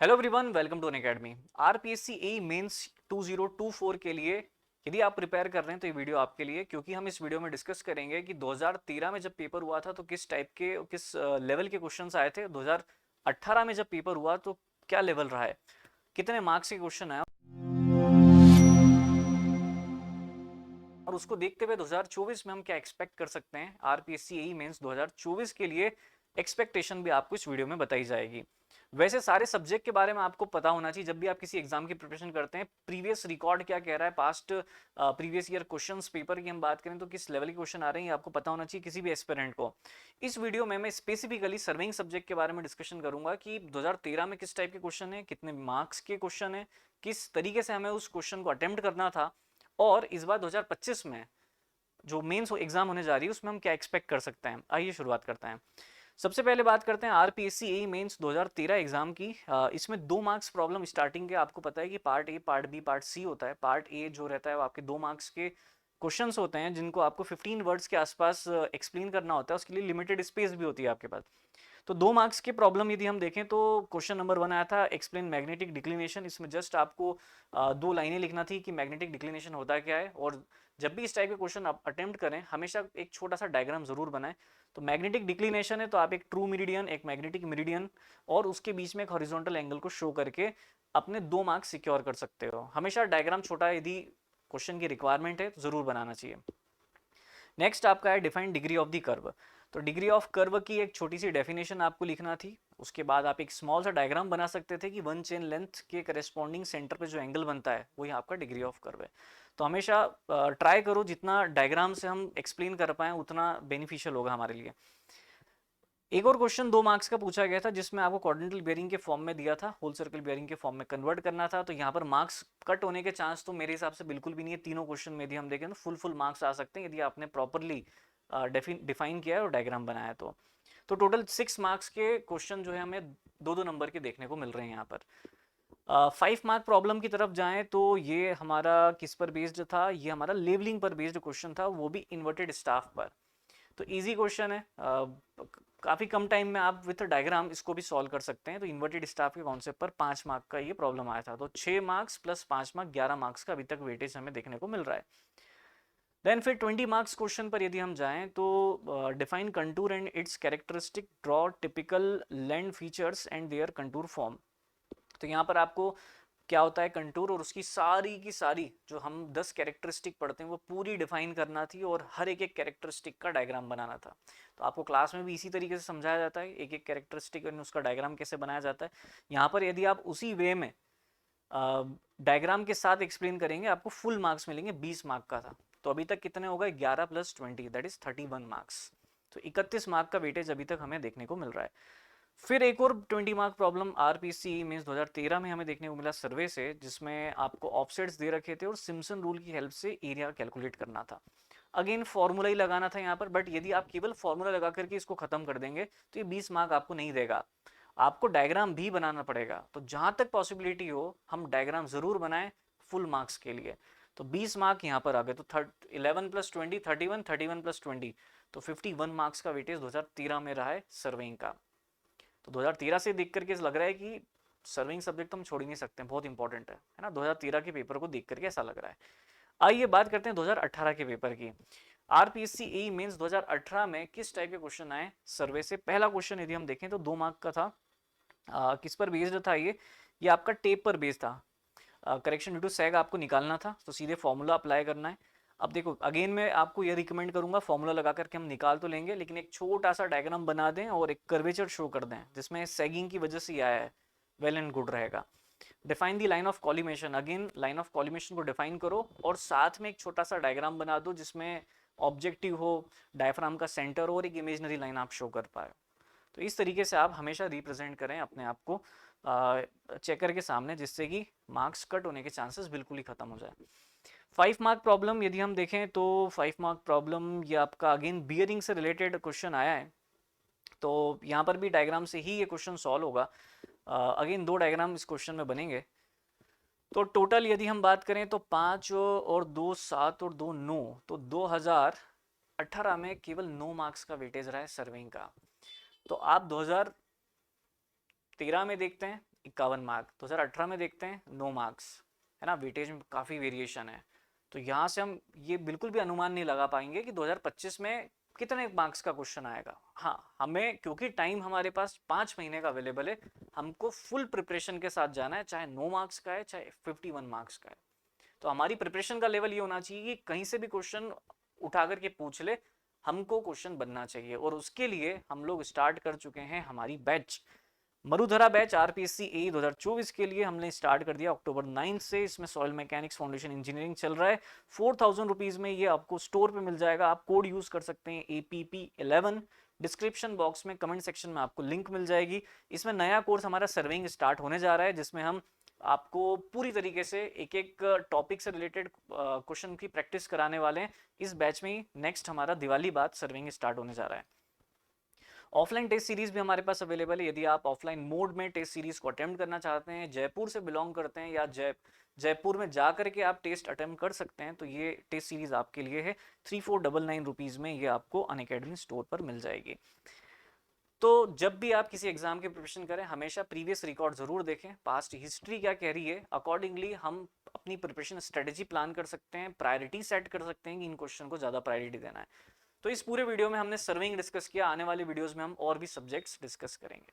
Hello everyone, welcome to Unacademy. RPSC A mains 2024 के लिए यदि आप प्रिपेयर कर रहे हैं तो ये वीडियो आपके लिए, क्योंकि हम इस वीडियो में डिस्कस करेंगे कि 2013 में जब पेपर हुआ था तो किस टाइप के किस लेवल के क्वेश्चंस आए थे। 2018 में जब पेपर हुआ तो क्या लेवल रहा है, कितने मार्क्स के क्वेश्चन आए, और उसको देखते हुए 2024 में हम क्या एक्सपेक्ट कर सकते हैं। आरपीएससी ए मेंस 2024 के लिए एक्सपेक्टेशन भी आपको इस वीडियो में बताई जाएगी। वैसे सारे सब्जेक्ट के बारे में आपको पता होना चाहिए जब भी आप किसी एग्जाम की प्रिपरेशन करते हैं। प्रीवियस रिकॉर्ड क्या कह रहा है, past previous year questions paper की हम बात करें तो किस लेवल के क्वेश्चन आ रहे हैं, ये आपको पता होना चाहिए किसी भी एस्पिरेंट को। इस वीडियो में मैं स्पेसिफिकली सर्विंग सब्जेक्ट के बारे में डिस्कशन करूंगा कि 2013 में किस टाइप के क्वेश्चन है, कितने मार्क्स के क्वेश्चन है, किस तरीके से हमें उस क्वेश्चन को अटेम्प्ट करना था, और इस बार 2025 में जो मेंस एग्जाम होने जा रही है उसमें हम क्या एक्सपेक्ट कर सकते हैं। आइए शुरुआत करते हैं। सबसे पहले बात करते हैं आरपीएससी ए मेंस 2013 एग्जाम की। इसमें 2 मार्क्स प्रॉब्लम स्टार्टिंग के आपको पता है कि part A, part B, part C होता है। पार्ट ए जो रहता है वो आपके 2 मार्क्स के क्वेश्चंस होते हैं जिनको आपको 15 वर्ड्स के आसपास एक्सप्लेन करना होता है। उसके लिए लिमिटेड स्पेस भी होती है आपके पास। तो 2 मार्क्स के प्रॉब्लम यदि हम देखें तो क्वेश्चन नंबर 1 आया था एक्सप्लेन मैग्नेटिक डिक्लिनेशन। इसमें जस्ट आपको 2 लाइनें लिखना थी कि मैग्नेटिक डिक्लिनेशन होता क्या है, और जब भी इस टाइप के क्वेश्चन आप अटेम्प्ट करें हमेशा एक छोटा सा डायग्राम जरूर बनाएं। तो मैग्नेटिक डिक्लिनेशन है तो आप एक ट्रू मेरिडियन, एक मैग्नेटिक मेरिडियन और उसके बीच में एक हॉरिजॉन्टल एंगल को शो करके अपने 2 मार्क्स सिक्योर कर सकते हो। हमेशा डायग्राम छोटा यदि क्वेश्चन की रिक्वायरमेंट है तो जरूर बनाना चाहिए। नेक्स्ट आपका है define degree of the curve. तो डिग्री ऑफ कर्व की एक छोटी सी डेफिनेशन आपको लिखना थी। उसके बाद आप एक स्मॉल सा डायग्राम बना सकते थे कि वन चेन लेंथ के करेस्पॉन्डिंग सेंटर पे जो एंगल बनता है वही आपका डिग्री ऑफ कर्व है। तो हमेशा ट्राई करो जितना डायग्राम से हम एक्सप्लेन कर पाए उतना बेनिफिशियल होगा हमारे लिए। एक और क्वेश्चन 2 मार्क्स का पूछा गया था जिसमें आपको कॉर्डिनेटल बेयरिंग के फॉर्म में दिया था, होल सर्कल बेयरिंग के फॉर्म में कन्वर्ट करना था। तो यहाँ पर मार्क्स कट होने के चांस तो मेरे हिसाब से बिल्कुल भी नहीं है। तीनों क्वेश्चन में यदि हम देखें तो फुल मार्क्स आ सकते हैं यदि आपने प्रॉपरली डिफाइन किया है और डायग्राम बनाया तो टोटल 6 मार्क्स के क्वेश्चन जो है हमें 2-2 नंबर के देखने को मिल रहे हैं यहाँ पर। 5 मार्क प्रॉब्लम की तरफ जाएं तो ये हमारा किस पर बेस्ड था, ये हमारा लेवलिंग पर बेस्ड क्वेश्चन था, वो भी इन्वर्टेड स्टाफ पर। तो इजी क्वेश्चन है, काफ़ी कम टाइम में आप विथ डायग्राम इसको भी सॉल्व कर सकते हैं। तो इन्वर्टेड स्टाफ के कॉन्सेप्ट पर 5 मार्क का ये प्रॉब्लम आया था। तो 6 मार्क्स प्लस 5 मार्क 11 मार्क्स का अभी तक वेटेज हमें देखने को मिल रहा है। देन फिर 20 मार्क्स क्वेश्चन पर यदि हम जाएं तो define contour and its characteristic, draw typical land features and their contour form. तो यहाँ पर आपको क्या होता है कंटूर, और उसकी सारी की सारी जो हम 10 कैरेक्टरिस्टिक पढ़ते हैं वो पूरी डिफाइन करना थी और हर एक एक कैरेक्टरिस्टिक का डायग्राम बनाना था। तो आपको क्लास में भी इसी तरीके से समझाया जाता है एक एक कैरेक्टरिस्टिक और उसका डायग्राम कैसे बनाया जाता है। यहाँ पर यदि आप उसी वे में डायग्राम के साथ एक्सप्लेन करेंगे आपको फुल मार्क्स मिलेंगे। 20 मार्क का था तो अभी तक कितने हो गए, 11 + 20 दैट इज 31 मार्क्स। तो 31 मार्क का वेटेज अभी तक हमें देखने को मिल रहा है। फिर एक और 20 मार्क प्रॉब्लम आरपीसी मींस 2013 में हमें देखने को मिला सर्वे से, जिसमें आपको ऑफसेट्स दे रखे थे और सिम्पसन रूल की हेल्प से एरिया कैलकुलेट करना था। अगेन फॉर्मूला ही लगाना था यहाँ पर, बट यदि आप केवल फॉर्मूला लगा करके इसको खत्म कर देंगे तो ये 20 मार्क आपको नहीं देगा। आपको डायग्राम भी बनाना पड़ेगा। तो जहां तक पॉसिबिलिटी हो हम डायग्राम जरूर बनाएं फुल मार्क्स के लिए। तो 20 मार्क यहाँ पर आ गए। तो 11 + 20 31, 31 + 20 तो 51 मार्क्स का वेटेज 2013 में रहा है सर्वेइंग का। तो 2013 से देख करके लग रहा है कि सर्विंग सब्जेक्ट तो हम छोड़ ही नहीं सकते, बहुत इंपॉर्टेंट है ना। 2013 के पेपर को देख करके ऐसा लग रहा है। आइए बात करते हैं 2018 के पेपर की। आरपीएससी ए मेंस 2018 में किस टाइप के क्वेश्चन आए सर्वे से। पहला क्वेश्चन यदि हम देखें तो 2 मार्क का था। किस पर बेस्ड था ये आपका टेप पर बेस्ड था। करेक्शन ड्यू टू सैग आपको निकालना था तो सीधे फॉर्मूला अप्लाई करना है। अब देखो अगेन मैं आपको ये रिकमेंड करूंगा फॉर्मूला लगा करके हम निकाल तो लेंगे लेकिन एक छोटा सा डायग्राम बना दें और एक कर्वेचर शो कर दें जिसमें सैगिंग की वजह से ये आया है, वेल एंड गुड रहेगा। Define the line of collimation, again line of collimation को डिफाइन करो और साथ में एक छोटा सा डायग्राम बना दो जिसमें ऑब्जेक्टिव हो, डायफ्राम का सेंटर और एक इमेजनरी लाइन आप शो कर पाए। तो इस तरीके से आप हमेशा रिप्रेजेंट करें अपने आप को चेकर के सामने, जिससे कि मार्क्स कट होने के चांसेस बिल्कुल ही खत्म हो जाए। 5 मार्क प्रॉब्लम यदि हम देखें तो 5 मार्क प्रॉब्लम ये आपका अगेन बियरिंग से रिलेटेड क्वेश्चन आया है। तो यहाँ पर भी डायग्राम से ही ये क्वेश्चन सॉल्व होगा। अगेन 2 डायग्राम इस क्वेश्चन में बनेंगे। तो टोटल यदि हम बात करें तो 5 और 2 7 और 2 9, तो 2018 में केवल 9 मार्क्स का वेटेज रहा है सर्विंग का। तो आप 2013 में देखते हैं 51 मार्क, 2018 में देखते हैं 9 मार्क्स, है ना, वेटेज में काफ़ी वेरिएशन है। तो यहाँ से हम ये बिल्कुल भी अनुमान नहीं लगा पाएंगे कि 2025 में कितने मार्क्स का क्वेश्चन आएगा। हाँ, हमें क्योंकि टाइम हमारे पास 5 महीने का अवेलेबल है, हमको फुल प्रिपरेशन के साथ जाना है, चाहे 9 मार्क्स का है चाहे 51 मार्क्स का है। तो हमारी प्रिपरेशन का लेवल ये होना चाहिए कि कहीं से भी क्वेश्चन उठा करके पूछ ले, हमको क्वेश्चन बनना चाहिए। और उसके लिए हम लोग स्टार्ट कर चुके हैं हमारी बैच, मरुधरा बैच आरपीएससी ए 2024 के लिए हमने स्टार्ट कर दिया अक्टूबर 9 से। इसमें सॉइल मैकेनिक्स फाउंडेशन इंजीनियरिंग चल रहा है। 4000 रुपीज़ में ये आपको स्टोर पे मिल जाएगा। आप कोड यूज़ कर सकते हैं APP11। डिस्क्रिप्शन बॉक्स में कमेंट सेक्शन में आपको लिंक मिल जाएगी। इसमें नया कोर्स हमारा सर्विंग स्टार्ट होने जा रहा है, जिसमें हम आपको पूरी तरीके से एक एक टॉपिक से रिलेटेड क्वेश्चन की प्रैक्टिस कराने वाले हैं। इस बैच में ही नेक्स्ट हमारा दिवाली बाद सर्विंग स्टार्ट होने जा रहा है। ऑफलाइन टेस्ट सीरीज भी हमारे पास अवेलेबल है। यदि आप ऑफलाइन मोड में टेस्ट सीरीज को अटेम्प्ट करना चाहते हैं, जयपुर से बिलोंग करते हैं या जयपुर में जा करके आप टेस्ट अटेम्प्ट कर सकते हैं, तो ये टेस्ट सीरीज आपके लिए है। 3499 रुपीज़ में ये आपको अनअकैडमी स्टोर पर मिल जाएगी। तो जब भी आप किसी एग्जाम की प्रिपरेशन करें, हमेशा प्रीवियस रिकॉर्ड जरूर देखें, पास्ट हिस्ट्री क्या कह रही है, अकॉर्डिंगली हम अपनी प्रिपरेशन स्ट्रेटेजी प्लान कर सकते हैं, प्रायोरिटी सेट कर सकते हैं कि इन क्वेश्चन को ज़्यादा प्रायोरिटी देना है। तो इस पूरे वीडियो में हमने सर्विंग डिस्कस किया। आने वाले वीडियोस में हम और भी सब्जेक्ट्स डिस्कस करेंगे।